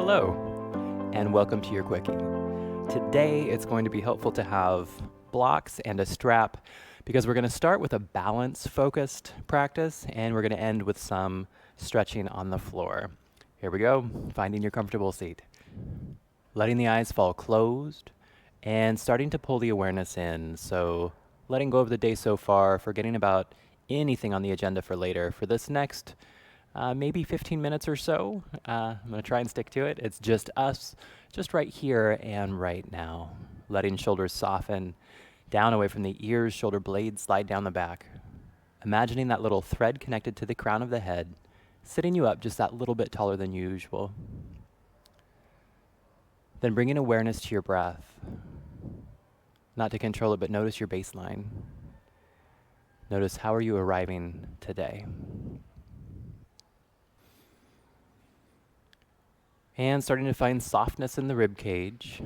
Hello, and welcome to your Quickie. Today, it's going to be helpful to have blocks and a strap because we're going to start with a balance-focused practice, and we're going to end with some stretching on the floor. Here we go, finding your comfortable seat. Letting the eyes fall closed, and starting to pull the awareness in, so letting go of the day so far, forgetting about anything on the agenda for later. For this next maybe 15 minutes or so. I'm going to try and stick to it. It's just us, just right here and right now. Letting shoulders soften down away from the ears, shoulder blades slide down the back. Imagining that little thread connected to the crown of the head, sitting you up just that little bit taller than usual. Then bringing awareness to your breath. Not to control it, but notice your baseline. Notice how are you arriving today. And starting to find softness in the rib cage.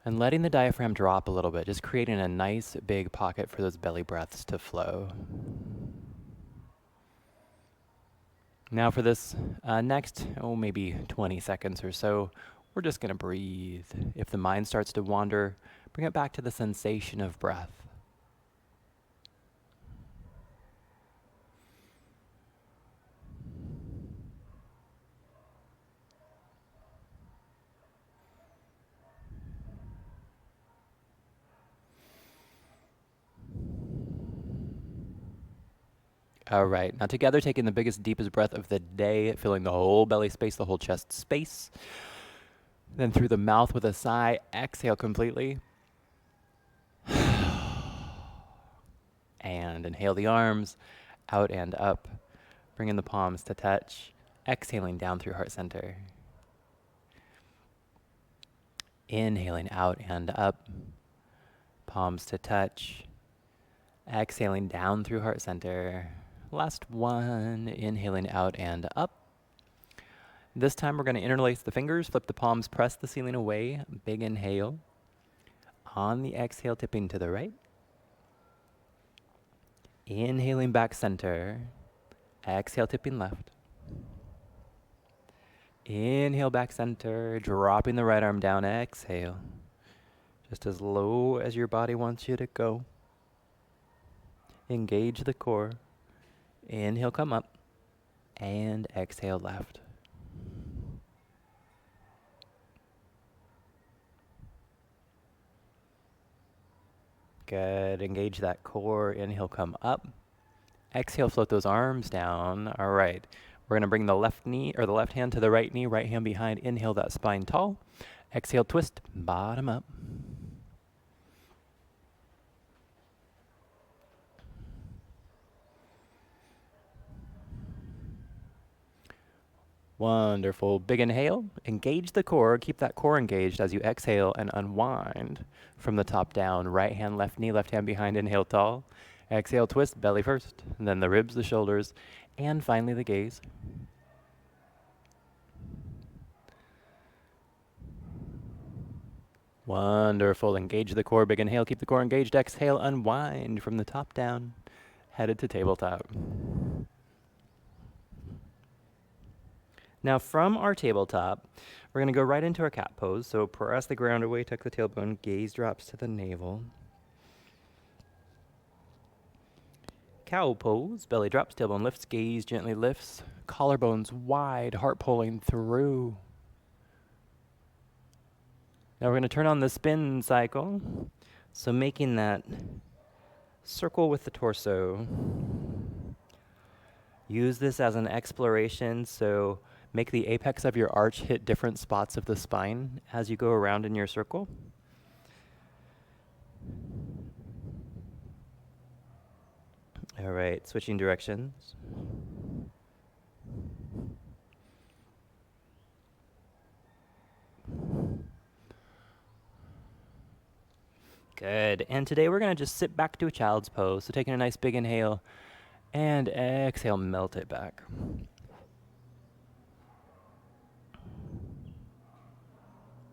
And letting the diaphragm drop a little bit, just creating a nice big pocket for those belly breaths to flow. Now for this next, maybe 20 seconds or so, we're just going to breathe. If the mind starts to wander, bring it back to the sensation of breath. All right, now together taking the biggest, deepest breath of the day, filling the whole belly space, the whole chest space. Then through the mouth with a sigh, exhale completely. And inhale the arms, out and up, bringing the palms to touch, exhaling down through heart center. Inhaling out and up, palms to touch, exhaling down through heart center. Last one, inhaling out and up. This time we're going to interlace the fingers, flip the palms, press the ceiling away. Big inhale. On the exhale, tipping to the right. Inhaling back center. Exhale, tipping left. Inhale back center, dropping the right arm down. Exhale. Just as low as your body wants you to go. Engage the core. Inhale, come up. And exhale, left. Good. Engage that core. Inhale, come up. Exhale, float those arms down. All right. We're going to bring the left knee or the left hand to the right knee, right hand behind. Inhale that spine tall. Exhale, twist, bottom up. Wonderful. Big inhale. Engage the core. Keep that core engaged as you exhale and unwind from the top down. Right hand, left knee, left hand behind. Inhale tall. Exhale, twist, belly first. And then the ribs, the shoulders, and finally the gaze. Wonderful. Engage the core. Big inhale. Keep the core engaged. Exhale, unwind from the top down. Headed to tabletop. Now from our tabletop, we're going to go right into our cat pose. So press the ground away, tuck the tailbone, gaze drops to the navel. Cow pose, belly drops, tailbone lifts, gaze gently lifts, collarbones wide, heart pulling through. Now we're going to turn on the spin cycle. So making that circle with the torso. Use this as an exploration, so make the apex of your arch hit different spots of the spine as you go around in your circle. All right, switching directions. Good. And today we're going to just sit back to a child's pose. So taking a nice big inhale and exhale, melt it back.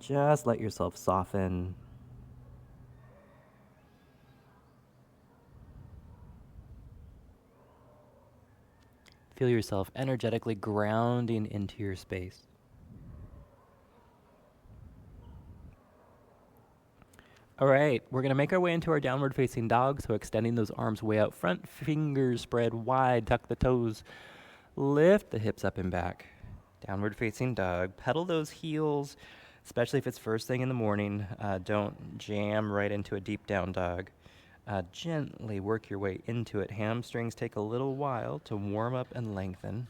Just let yourself soften. Feel yourself energetically grounding into your space. All right, we're going to make our way into our downward facing dog, so extending those arms way out front, fingers spread wide, tuck the toes, lift the hips up and back. Downward facing dog. Pedal those heels, especially if it's first thing in the morning. Don't jam right into a deep down dog. Gently work your way into it. Hamstrings take a little while to warm up and lengthen.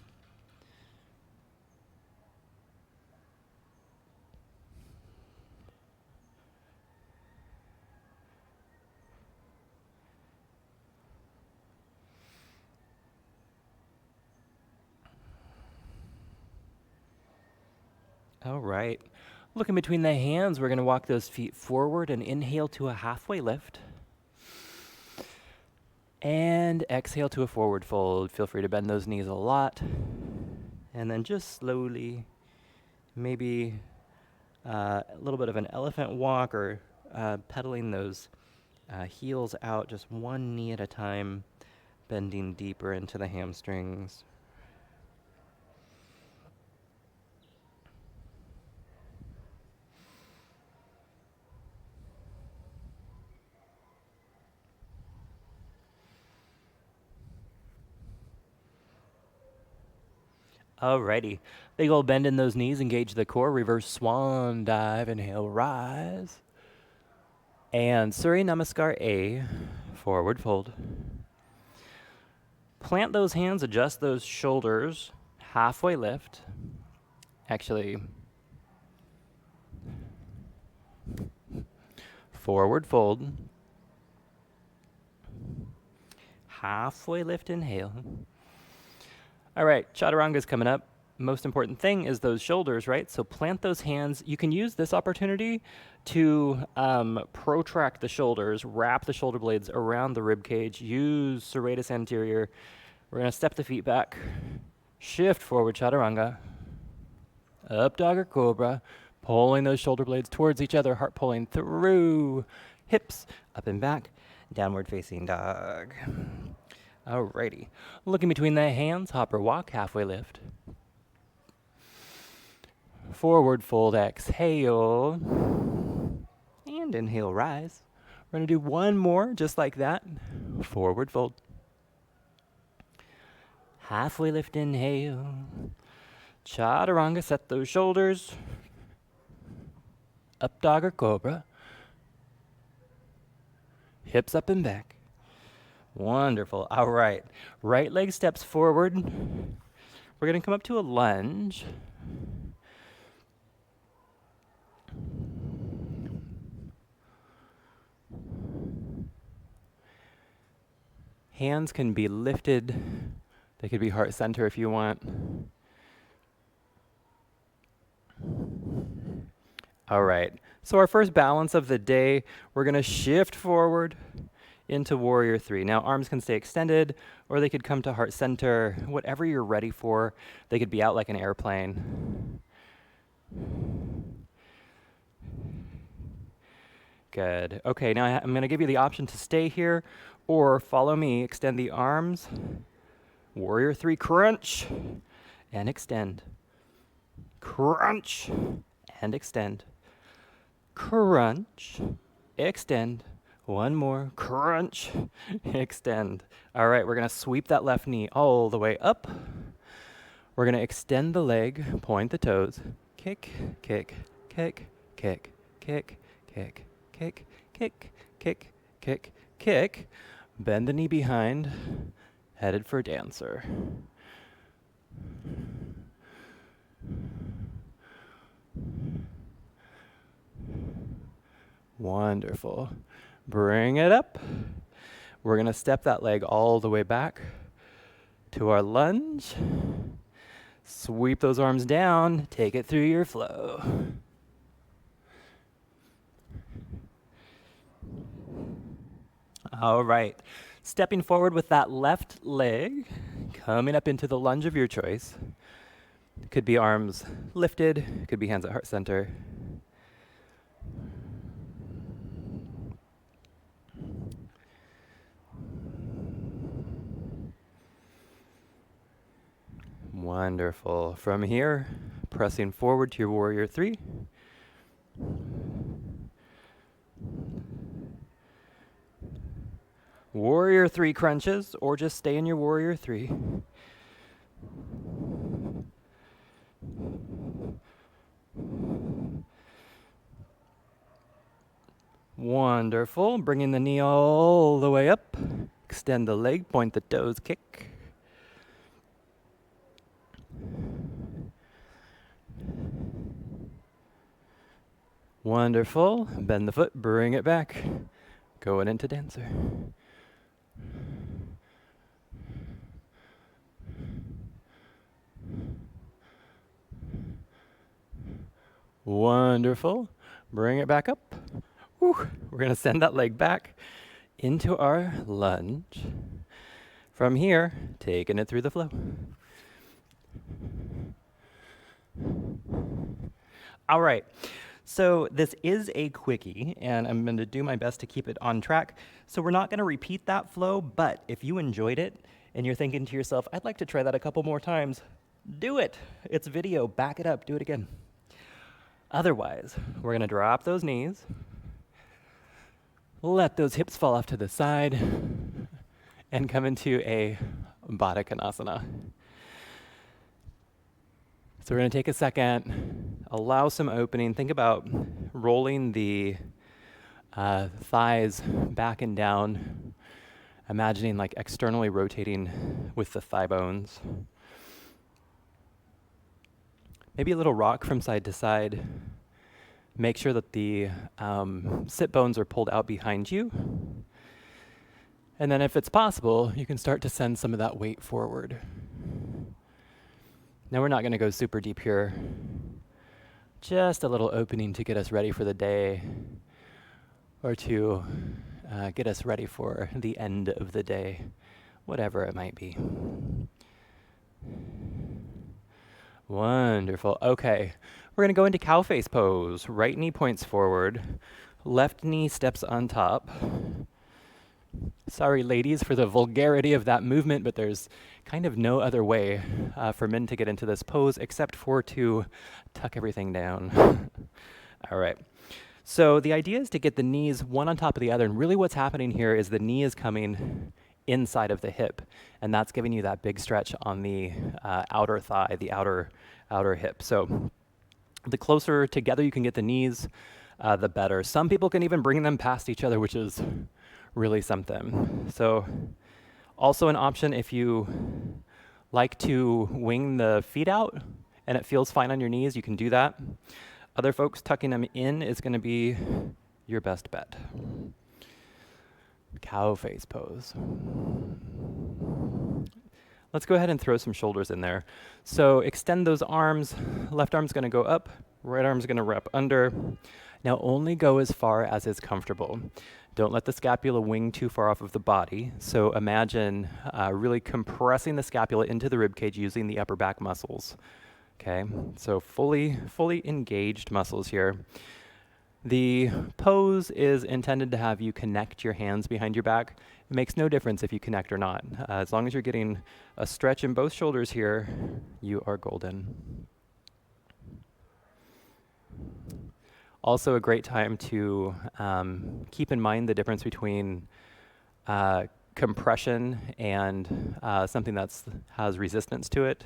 All right. Looking between the hands, we're going to walk those feet forward and inhale to a halfway lift. And exhale to a forward fold. Feel free to bend those knees a lot. And then just slowly, maybe a little bit of an elephant walk or pedaling those heels out, just one knee at a time, bending deeper into the hamstrings. Alrighty. Big old bend in those knees, engage the core, reverse swan dive, inhale, rise. And Surya Namaskar A, forward fold. Plant those hands, adjust those shoulders, halfway lift. Actually, forward fold. Halfway lift, inhale. All right, Chaturanga's coming up. Most important thing is those shoulders, right? So plant those hands. You can use this opportunity to protract the shoulders, wrap the shoulder blades around the rib cage. Use serratus anterior. We're going to step the feet back. Shift forward, Chaturanga. Up dog or cobra. Pulling those shoulder blades towards each other, heart pulling through. Hips up and back. Downward facing dog. Alrighty. Looking between the hands, hopper walk, halfway lift. Forward fold, exhale. And inhale, rise. We're going to do one more, just like that. Forward fold. Halfway lift, inhale. Chaturanga, set those shoulders. Up dog or cobra. Hips up and back. Wonderful. All right. Right leg steps forward. We're going to come up to a lunge. Hands can be lifted. They could be heart center if you want. All right. So our first balance of the day, we're going to shift forward into warrior three. Now arms can stay extended or they could come to heart center, whatever you're ready for. They could be out like an airplane. Good. Okay, now I'm going to give you the option to stay here or follow me. Extend the arms. Warrior three, crunch and extend. Crunch and extend. Crunch, extend. One more, crunch, extend. All right, we're going to sweep that left knee all the way up. We're going to extend the leg, point the toes. Kick, kick, kick, kick, kick, kick, kick, kick, kick, kick, kick. Bend the knee behind, headed for dancer. Wonderful. Bring it up. We're going to step that leg all the way back to our lunge. Sweep those arms down. Take it through your flow. All right. Stepping forward with that left leg, coming up into the lunge of your choice. Could be arms lifted, could be hands at heart center. Wonderful. From here, pressing forward to your warrior three. Warrior three crunches, or just stay in your warrior three. Wonderful. Bringing the knee all the way up. Extend the leg, point the toes, kick. Wonderful. Bend the foot, bring it back. Going into dancer. Wonderful. Bring it back up. Whew. We're going to send that leg back into our lunge. From here, taking it through the flow. All right. So this is a quickie, and I'm going to do my best to keep it on track. So we're not going to repeat that flow, but if you enjoyed it and you're thinking to yourself, I'd like to try that a couple more times, do it. It's video. Back it up. Do it again. Otherwise, we're going to drop those knees, let those hips fall off to the side, and come into a Baddha Konasana. So we're going to take a second, allow some opening. Think about rolling the thighs back and down, imagining like externally rotating with the thigh bones. Maybe a little rock from side to side. Make sure that the sit bones are pulled out behind you. And then if it's possible, you can start to send some of that weight forward. Now we're not going to go super deep here. Just a little opening to get us ready for the day, or to get us ready for the end of the day, whatever it might be. Wonderful. Okay, we're going to go into cow face pose. Right knee points forward, left knee steps on top. Sorry, ladies, for the vulgarity of that movement, but there's kind of no other way for men to get into this pose except for to tuck everything down. All right. So the idea is to get the knees one on top of the other, and really what's happening here is the knee is coming inside of the hip, and that's giving you that big stretch on the outer thigh, the outer hip. So the closer together you can get the knees, the better. Some people can even bring them past each other, which is really something. So also an option if you like to wing the feet out and it feels fine on your knees, you can do that. Other folks, tucking them in is going to be your best bet. Cow face pose. Let's go ahead and throw some shoulders in there. So extend those arms. Left arm's going to go up, right arm's going to wrap under. Now only go as far as is comfortable. Don't let the scapula wing too far off of the body. So imagine really compressing the scapula into the rib cage using the upper back muscles. Okay, so fully engaged muscles here. The pose is intended to have you connect your hands behind your back. It makes no difference if you connect or not. As long as you're getting a stretch in both shoulders here, you are golden. Also a great time to keep in mind the difference between compression and something that has resistance to it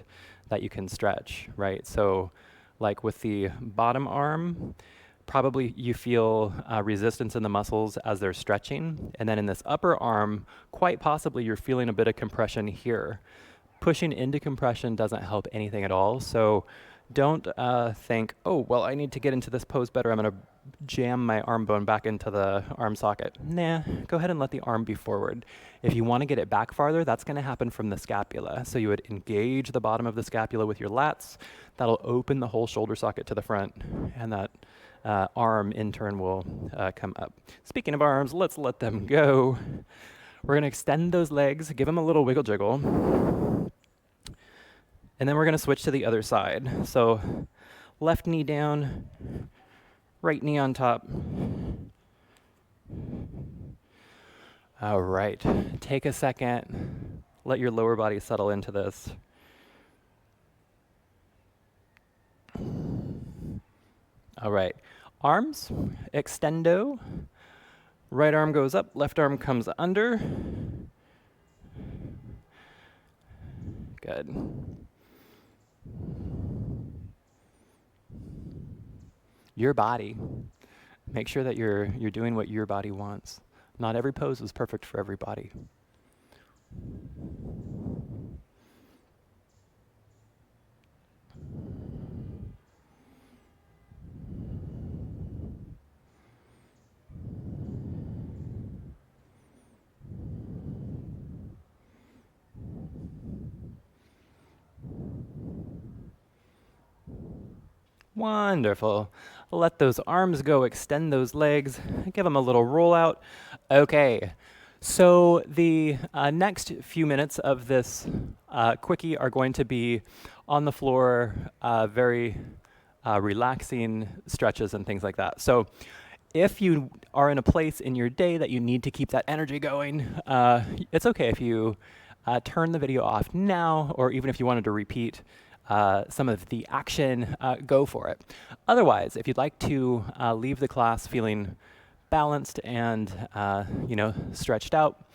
that you can stretch, right? So like with the bottom arm, probably you feel resistance in the muscles as they're stretching. And then in this upper arm, quite possibly you're feeling a bit of compression here. Pushing into compression doesn't help anything at all. So don't think, oh, well, I need to get into this pose better. I'm going to jam my arm bone back into the arm socket. Nah, go ahead and let the arm be forward. If you want to get it back farther, that's going to happen from the scapula. So you would engage the bottom of the scapula with your lats. That'll open the whole shoulder socket to the front, and that arm in turn will come up. Speaking of arms, let's let them go. We're going to extend those legs, give them a little wiggle jiggle. And then we're going to switch to the other side. So left knee down, right knee on top. All right, take a second. Let your lower body settle into this. All right. Arms, extendo. Right arm goes up, left arm comes under. Good. Your body. Make sure that you're doing what your body wants. Not every pose is perfect for every body. Wonderful. Let those arms go, extend those legs, give them a little roll out. Okay, so the next few minutes of this quickie are going to be on the floor, very relaxing stretches and things like that. So if you are in a place in your day that you need to keep that energy going, it's okay if you turn the video off now, or even if you wanted to repeat some of the action, go for it. Otherwise, if you'd like to leave the class feeling balanced and stretched out,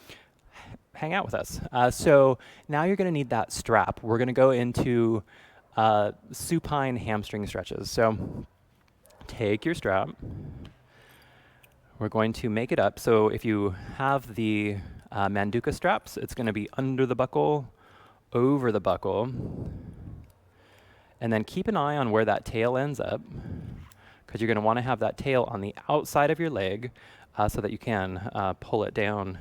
hang out with us. So now you're going to need that strap. We're going to go into supine hamstring stretches. So take your strap. We're going to make it up. So if you have the Manduka straps, it's going to be under the buckle, over the buckle. And then keep an eye on where that tail ends up, because you're going to want to have that tail on the outside of your leg so that you can pull it down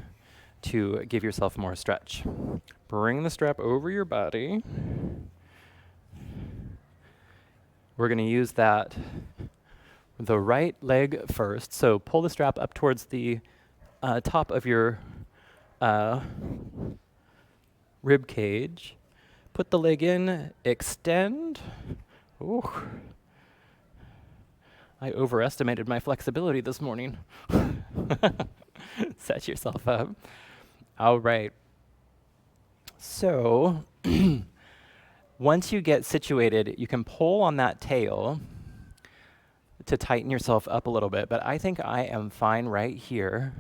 to give yourself more stretch. Bring the strap over your body. We're going to use the right leg first. So pull the strap up towards the top of your rib cage. Put the leg in, extend. Ooh. I overestimated my flexibility this morning. Set yourself up. All right. So once you get situated, you can pull on that tail to tighten yourself up a little bit, but I think I am fine right here.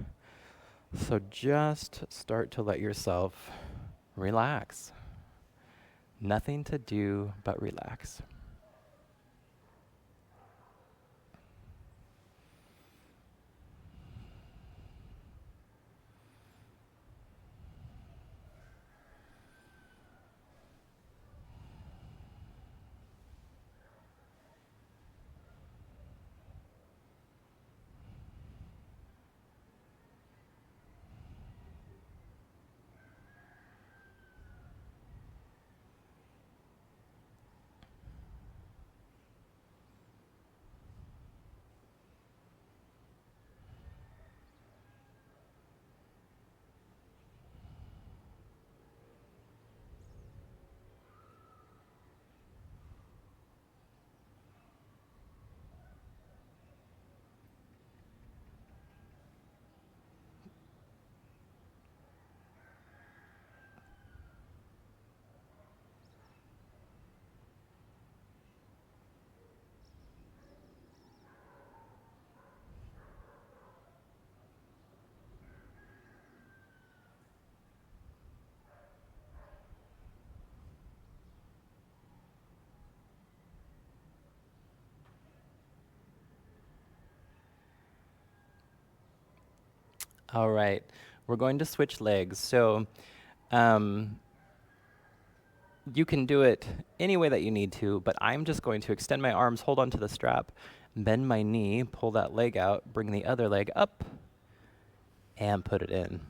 So just start to let yourself relax. Nothing to do but relax. All right, we're going to switch legs. So you can do it any way that you need to, but I'm just going to extend my arms, hold onto the strap, bend my knee, pull that leg out, bring the other leg up, and put it in.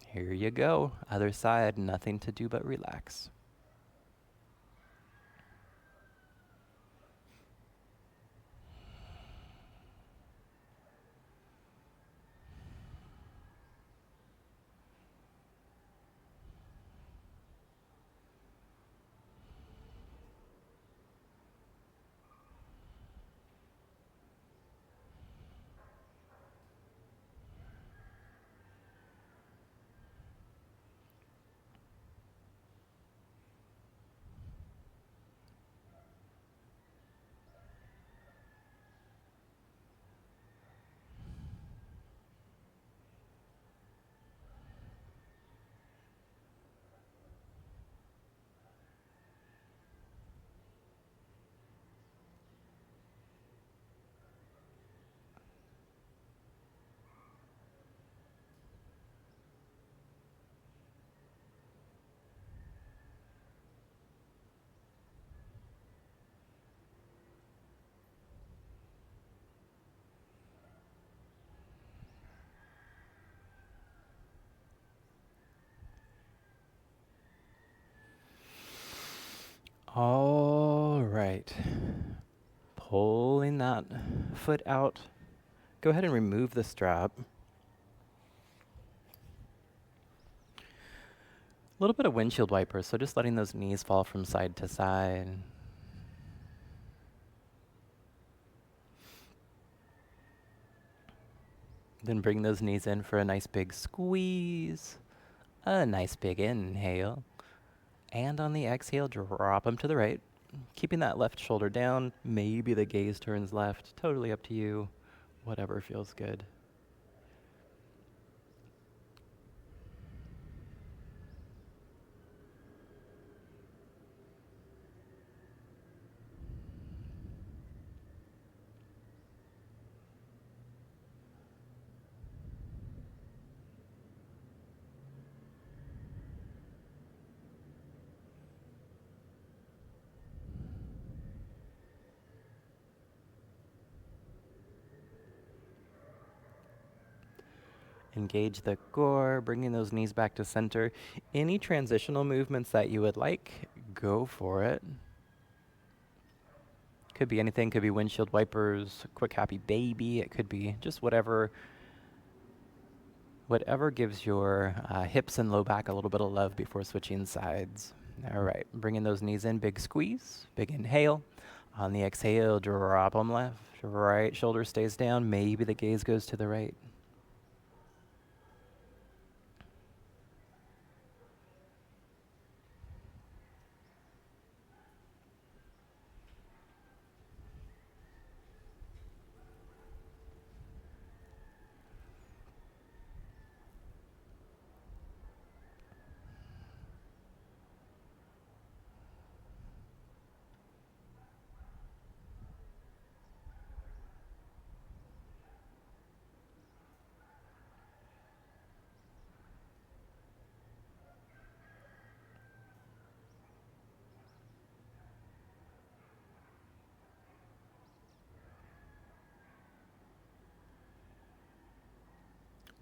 Here you go. Other side, nothing to do but relax. All right. Pulling that foot out. Go ahead and remove the strap. A little bit of windshield wiper, so just letting those knees fall from side to side. Then bring those knees in for a nice big squeeze. A nice big inhale. And on the exhale, drop them to the right. Keeping that left shoulder down. Maybe the gaze turns left. Totally up to you. Whatever feels good. Engage the core, bringing those knees back to center. Any transitional movements that you would like, go for it. Could be anything, could be windshield wipers, quick happy baby, it could be just whatever gives your hips and low back a little bit of love before switching sides. All right, bringing those knees in, big squeeze, big inhale. On the exhale, drop them left, right shoulder stays down, maybe the gaze goes to the right.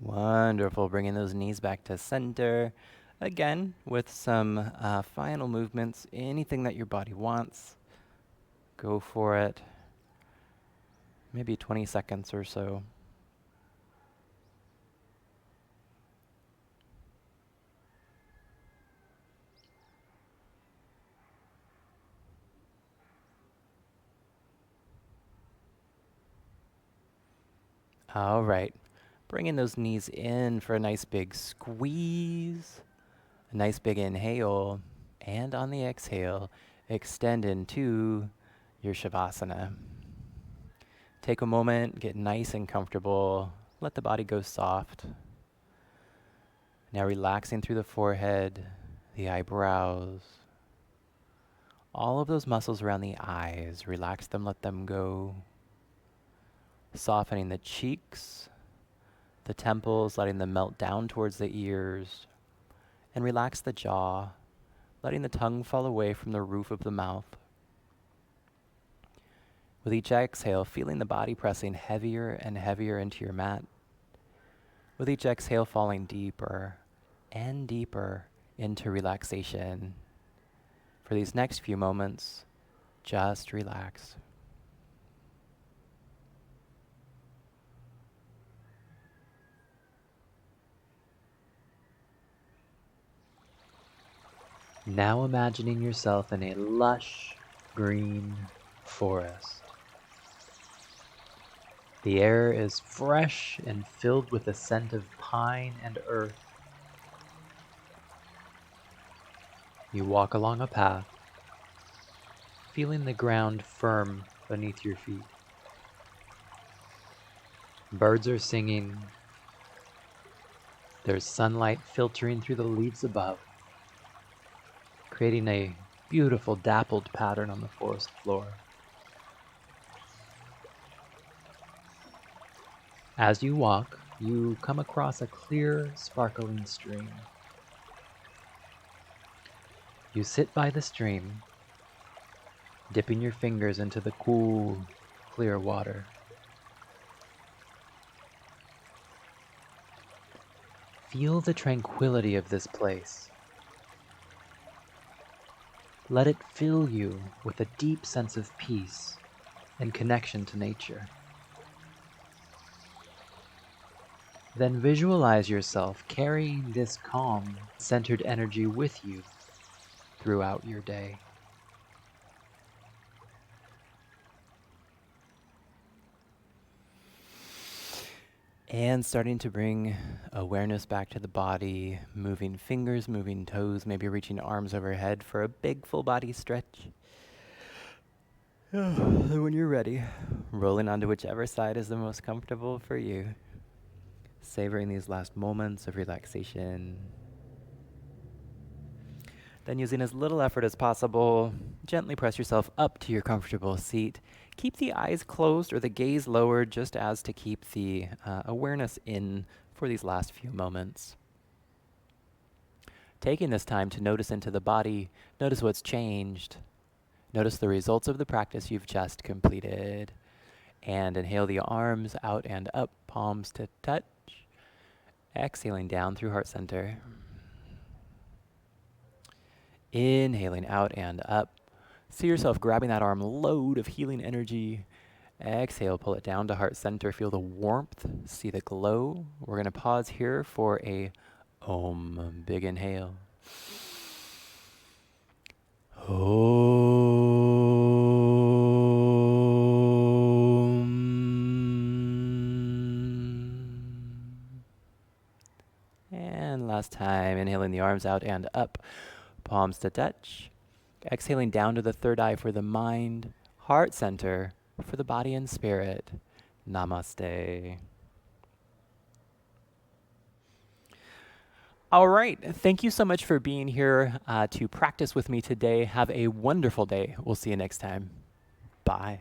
Wonderful, bringing those knees back to center. Again, with some final movements, anything that your body wants, go for it. Maybe 20 seconds or so. All right, bringing those knees in for a nice big squeeze, a nice big inhale, and on the exhale, extend into your Shavasana. Take a moment, get nice and comfortable, let the body go soft. Now relaxing through the forehead, the eyebrows, all of those muscles around the eyes, relax them, let them go. Softening the cheeks, the temples, letting them melt down towards the ears, and relax the jaw, letting the tongue fall away from the roof of the mouth. With each exhale, feeling the body pressing heavier and heavier into your mat. With each exhale, falling deeper and deeper into relaxation. For these next few moments, just relax. Now imagining yourself in a lush green forest. The air is fresh and filled with the scent of pine and earth. You walk along a path, feeling the ground firm beneath your feet. Birds are singing. There's sunlight filtering through the leaves above, creating a beautiful dappled pattern on the forest floor. As you walk, you come across a clear, sparkling stream. You sit by the stream, dipping your fingers into the cool, clear water. Feel the tranquility of this place. Let it fill you with a deep sense of peace and connection to nature. Then visualize yourself carrying this calm, centered energy with you throughout your day. And starting to bring awareness back to the body, moving fingers, moving toes, maybe reaching arms overhead for a big full body stretch. And when you're ready, rolling onto whichever side is the most comfortable for you. Savoring these last moments of relaxation. Then using as little effort as possible, gently press yourself up to your comfortable seat. Keep the eyes closed or the gaze lowered just as to keep the awareness in for these last few moments. Taking this time to notice into the body, notice what's changed. Notice the results of the practice you've just completed. And inhale the arms out and up, palms to touch. Exhaling down through heart center. Inhaling out and up. See yourself grabbing that arm load of healing energy. Exhale, pull it down to heart center. Feel the warmth, see the glow. We're going to pause here for a Om. Big inhale. And last time, inhaling the arms out and up, palms to touch. Exhaling down to the third eye for the mind, heart center for the body and spirit. Namaste. All right. Thank you so much for being here to practice with me today. Have a wonderful day. We'll see you next time. Bye.